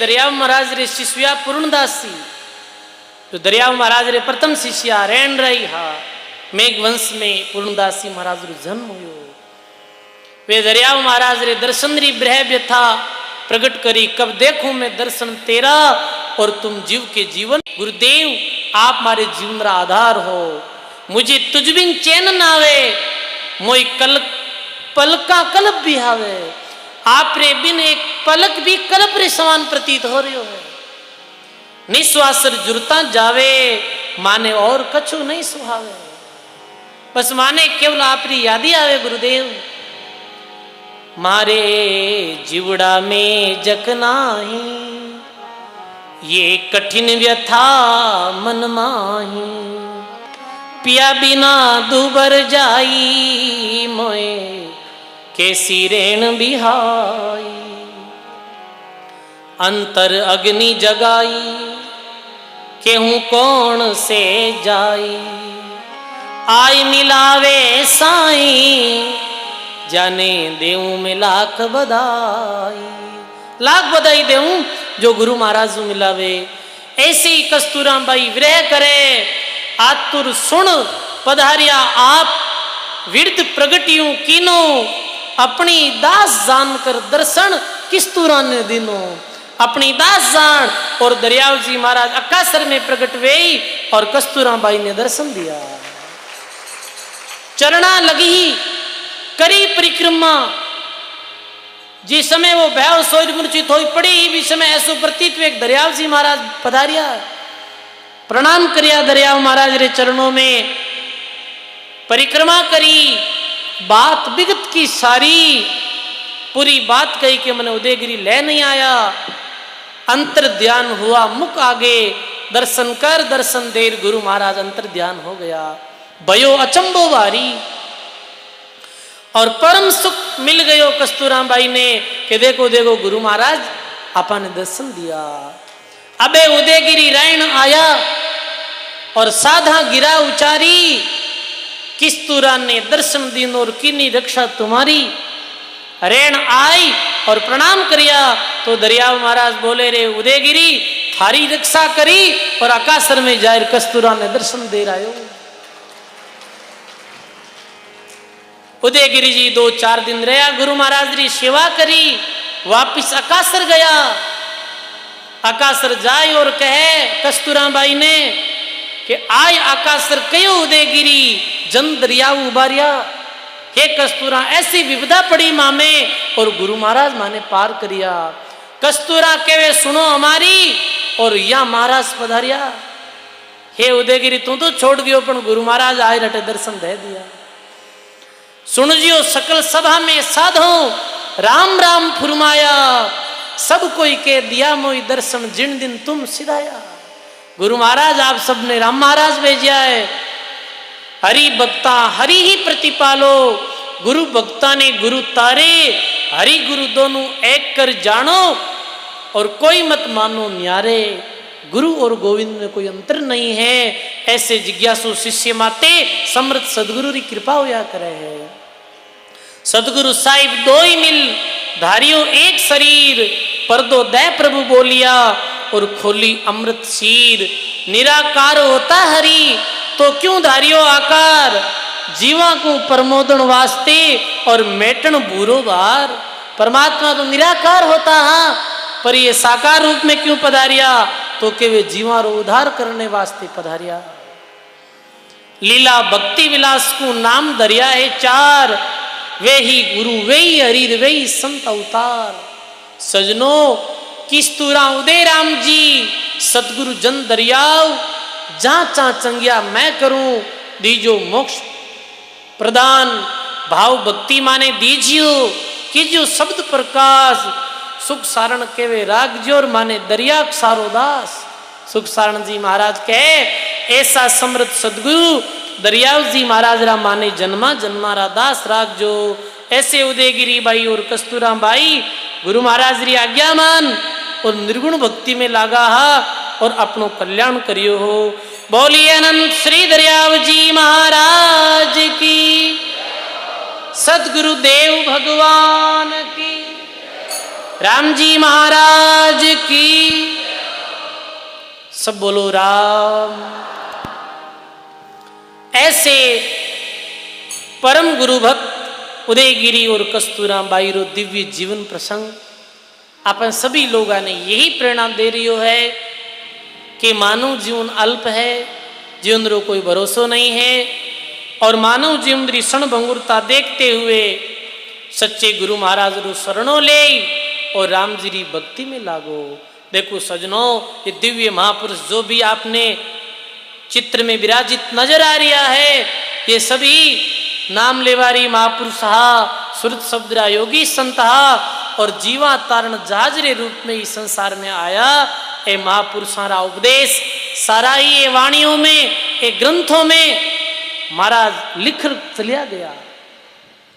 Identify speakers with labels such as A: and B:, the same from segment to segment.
A: दरियाव महाराज रे शिष्या पूर्णदास जी, जो दरियाव महाराज रे प्रथम शिष्या रेण रही हा मेघ वंश में पूर्णदास जी महाराज रो जन्म हुयो। वे दरियाव महाराज रे दर्शन री ब्रह व्यथा प्रकट करी, कब देखूं मैं दर्शन तेरा और तुम जीव के जीवन। गुरुदेव आप मारे जीवन रा आधार हो, मुझे तुझ बिन चैन ना आवे, मोई कल पलका कल्प भी आवे। आप रे बिन एक पलक भी कल्प रे समान प्रतीत हो रही है। निश्वासर जुरता जावे माने और कछु नहीं सुहावे, बस माने केवल आप री यादी आवे। गुरुदेव मारे जीवड़ा में जकनाही, ये कठिन व्यथा मन माही। पिया बिना दुबर जाई, मोए कैसी रेण बिहाई। अंतर अग्नि जगाई, केहूं कौन से जाई। आय मिलावे साई, जाने देऊं में लाख बधाई। लाख बधाई देऊं जो गुरु महाराज मिलावे। ऐसे ही कस्तूरा बाई विरह करे, आतुर सुन पधारिया आप विरद प्रगटियों कीनो। अपनी दास जानकर दर्शन किस्तूरा ने दिनो। अपनी दास जान और दरियाव जी महाराज अकासर में प्रकट वेई और कस्तूरा बाई ने दर्शन दिया। चरणा लगी करी परिक्रमा, जिस समय वो भैव सोच मूर्छित हो पड़ी, भी समय ऐसो प्रतीत एक दरियाव जी महाराज पधारिया। प्रणाम करिया दरियाव महाराज रे चरणों में, परिक्रमा करी, बात विगत की सारी पूरी बात कही कि मैंने उदयगिरी ले नहीं आया। अंतर ध्यान हुआ मुख आगे, दर्शन कर दर्शन देर गुरु महाराज अंतर ध्यान हो गया। भयो अचंबो वारी और परम सुख मिल गयो कस्तूरा बाई ने कि देखो देखो गुरु महाराज आपा ने दर्शन दिया। अबे उदयगिरी रैन आया और साधा गिरा उचारी, किस्तूरा ने दर्शन दीन और कीनी रक्षा तुम्हारी। रैन आई और प्रणाम करिया तो दरियाव महाराज बोले रे उदयगिरी थारी रक्षा करी और आकाशर में जाहिर कस्तूरा ने दर्शन दे रहा। उदयगिरी जी 2-4 दिन रहा, गुरु महाराज री सेवा करी, वापिस अकासर गया। अकासर जाए और कहे कस्तूरा बाई ने कि आय अकासर कयो उदयगिरी जन दरियाव उबारिया। हे कस्तूरा ऐसी विपदा पड़ी मामे और गुरु महाराज माने पार करिया। कस्तूरा केवे सुनो हमारी और या महाराज पधारिया। हे उदयगिरी तू तो छोड़ गयो पण गुरु महाराज आए रटे दर्शन दे दिया। सुन जियो सकल सभा में साधो राम राम फुरमाया, सब कोई के दिया मोई दर्शन जिन दिन तुम सिधाया। गुरु महाराज आप सबने राम महाराज भेजा है। हरि भक्ता हरि ही प्रतिपालो, गुरु भक्ता ने गुरु तारे, हरि गुरु दोनों एक कर जानो और कोई मत मानो न्यारे। गुरु और गोविंद में कोई अंतर नहीं है। ऐसे जिज्ञासु शिष्य माते समृद्ध सदगुरु की कृपा होया करे है। सदगुरु साहिब दो ही मिल धारियो एक शरीर, पर्दो दय प्रभु बोलिया और खोली अमृत शीर। निराकार होता हरि तो क्यों धारियो आकार, जीवा को प्रमोदन वास्ते और मेटन बूरो बार। परमात्मा तो निराकार होता है पर ये साकार रूप में क्यों पधारिया, तो के वे जीवा रो उद्धार करने वास्ते पधारिया। लीला भक्ति विलास को नाम दरिया है 4, वे ही गुरु वे ही हरि वे ही संत अवतार। सजनो किस्तूरा उदय राम जी सतगुरु जन दरियाव, जहाँ चा चंगिया मैं करूं दीजो मोक्ष प्रदान। भाव भक्ति माने दीजियो कीजियो शब्द प्रकाश, सुख सारण केवे रागजो और माने दरिया सारो दास। सुख सारण जी महाराज कहे ऐसा समृद्ध सदगुरु दरियाव जी महाराज रा माने जन्मा जन्मारा दास रागजो। ऐसे उदयगिरी बाई और कस्तूरा बाई गुरु महाराज री आज्ञा मान और निर्गुण भक्ति में लागा हा और अपनो कल्याण करियो हो। बोलिए अनंत श्री दरियाव जी महाराज की, सदगुरु देव भगवान की, राम जी महाराज की। सब बोलो राम। ऐसे परम गुरु भक्त उदयगिरी और कस्तूरा बाई रो दिव्य जीवन प्रसंग अपन सभी लोगों ने यही प्रेरणा दे रही है कि मानव जीवन अल्प है, जीवन रो कोई भरोसा नहीं है, और मानव जीवन री क्षण भंगुरता देखते हुए सच्चे गुरु महाराज रो शरणों ले और राम जी री भक्ति में लागो। देखो सजनों, ये दिव्य महापुरुष जो भी आपने चित्र में विराजित नजर आ रहा है, ये सभी नाम लेवारी महापुरुष सुरत शब्दरा योगी संत और जीवा तारण जहाज रे रूप में इस संसार में आया। ए महापुरुषारा उपदेश सारा ही ये वाणियों में, ये ग्रंथों में महाराज लिख चलिया गया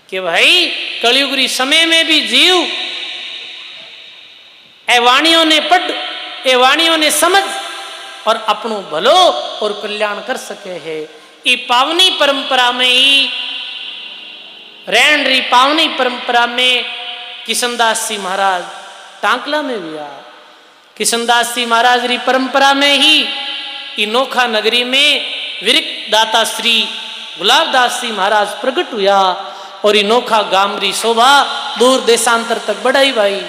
A: कि भाई कलयुगी समय में भी जीव ए वाणियों ने पढ़, ए वाणियों ने समझ और अपनों भलो और कल्याण कर सके है। ये पावनी परंपरा में ही रैन री पावनी परंपरा में किशनदास जी महाराज टांकला में भी आ, किशनदास जी महाराज री परंपरा में ही नोखा नगरी में विरिक दाता श्री गुलाबदास जी महाराज प्रकट हुआ और नोखा गाम री शोभा दूर देशांतर तक बढ़ाई भाई।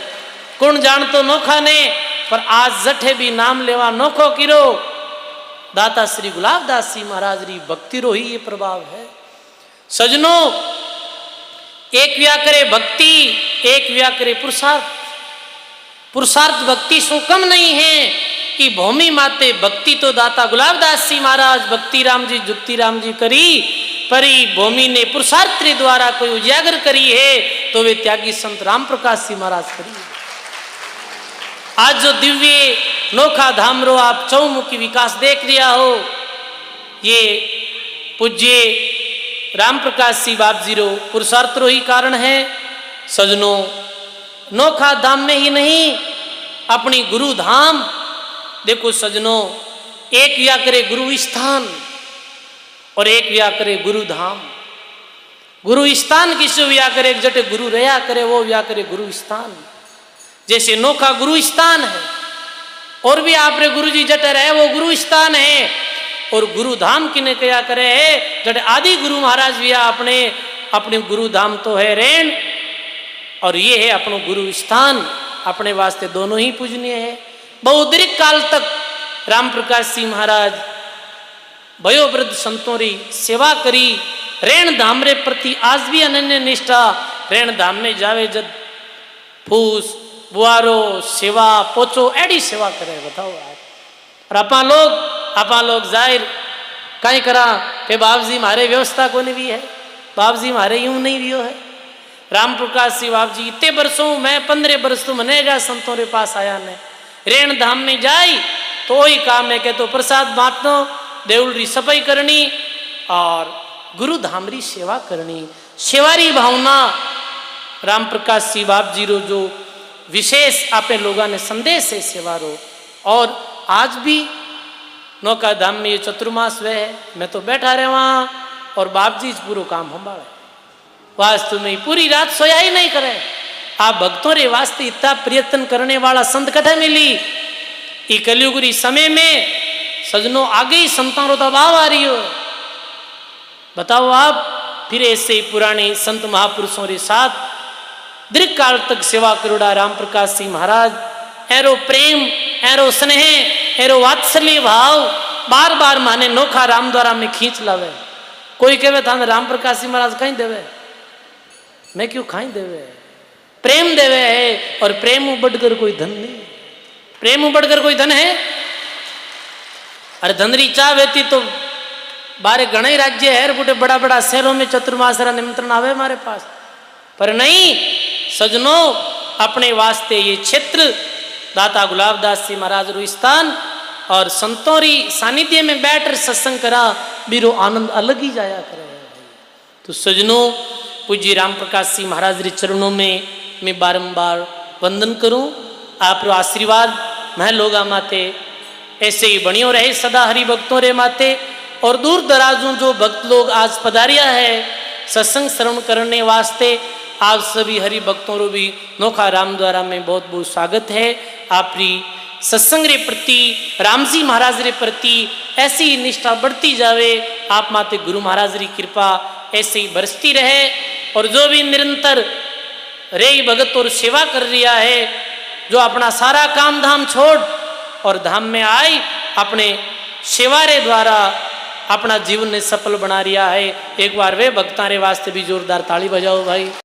A: कौन जान तो नोखा ने, पर आज जठे भी नाम लेवा नोखो किरो दाता श्री गुलाबदास जी महाराज री भक्ति रो ही ये प्रभाव है। सजनों, एक व्या करे भक्ति, एक व्या करे पुरुषार्थ। पुरुषार्थ भक्ति सो कम नहीं है कि भूमि माते भक्ति तो दाता गुलाबदास जी महाराज भक्ति राम जी जुक्ति राम जी करी, परी भूमि ने पुरुषार्थ द्वारा कोई उजागर करी है तो वे त्यागी संत राम प्रकाश जी महाराज करी। आज जो दिव्य नोखा धाम रो आप चौमुखी विकास देख लिया हो, ये पूज्य राम प्रकाश जी बाप जी रो पुरुषार्थ रो ही कारण है। सजनों, नोखा धाम में ही नहीं अपनी गुरु धाम देखो सजनों, एक व्या करे गुरु स्थान और एक व्या करे गुरु धाम। गुरु स्थान किस व्या करे, जटे गुरु रहा करे वो व्या करे गुरु स्थान। जैसे नोखा गुरु स्थान है और भी आपरे गुरु जी जटे रहे वो गुरु स्थान है, और गुरु धाम किने कया करे है जटे आदि गुरु महाराज भी अपने अपने गुरु धाम तो है रेण, और ये है अपनो गुरु स्थान। अपने वास्ते दोनों ही पूजनीय है। बहुदीर्घ काल तक राम प्रकाश जी महाराज वयोवृद्ध संतों री सेवा करी। रेण धाम रे प्रति आज भी अनन्य निष्ठा। रेण धाम में जावे जब फूस बुआरो सेवा पोचो एडी सेवा करे, बताओ आप। और आपा लोग जाहिर कहीं करा के बाप जी मारे व्यवस्था को नहीं भी है, बाप जी मारे यूं नहीं भी है। राम प्रकाश जी बाप जी इतने बरसों मैं 15 बरस तो मनेगा संतों रे पास आया ने रेण धाम में जाई तो ही काम है कि तो प्रसाद बांटनो, देउल री सफाई करनी और गुरु धाम री सेवा करनी। सेवारी भावना राम प्रकाश जी बाप जी रो जो विशेष आपे लोगों ने संदेश है सेवा रो। और आज भी नौका धाम में ये चतुर्मास वे है, मैं तो बैठा रहे वहाँ और बाप जी पूरा काम संभाले। वास्तव में पूरी रात सोया ही नहीं करे। आप भक्तों रे वास्ते इतना प्रयत्न करने वाला संत कठे मिली। ये कलयुगी समय में सजनों आगे ही संतान रो दबाव आ रही हो। बताओ आप, फिर ऐसे पुराने संत महापुरुषों के साथ दीर्घ काल तक सेवा करोड़ा राम प्रकाश जी महाराज एरो प्रेम, एरो स्नेह, एरो वात्सल्य भाव बार बार माने नोखा राम द्वारा में खींच लावे। कोई कहे था राम प्रकाश जी महाराज कहीं देवे, मैं क्यों खाई देवे, प्रेम देवे है। और प्रेम बढ़कर कोई धन नहीं, प्रेम बढ़कर कोई धन है। अरे धनरी चाह वेती तो बारे घने राज्य है, बुढ़े बड़ा बड़ा शहरों में चतुर्मासरा निमंत्रण आवे हमारे पास, पर नहीं सजनों, अपने वास्ते ये क्षेत्र दाता गुलाबदास जी महाराज रो स्थान और संतों री सानिध्य में बैठ सत्संग करा बीरो आनंद अलग ही जाया करे। तो सजनों, पूज्य राम प्रकाश जी महाराज रे चरणों में मैं बारंबार वंदन करूं। आप रो आशीर्वाद मैं लोगा माते ऐसे ही बनियो रहे सदा हरि भक्तों रे माते। और दूर दराजों जो भक्त लोग आज पधारिया है सत्संग श्रवण करने वास्ते, आप सभी हरि भक्तों रो भी नोखा राम द्वारा में बहुत बहुत स्वागत है। आपरी सत्संग रे प्रति, राम जी महाराज रे प्रति ऐसी निष्ठा बढ़ती जावे। आप माते गुरु महाराज री कृपा ऐसे ही बरसती रहे। और जो भी निरंतर रे भगत और सेवा कर रिया है, जो अपना सारा काम धाम छोड़ और धाम में आई, अपने सेवा रे द्वारा अपना जीवन ने सफल बना रिया है। एक बार वे भक्तां रे वास्ते भी जोरदार ताली बजाओ भाई।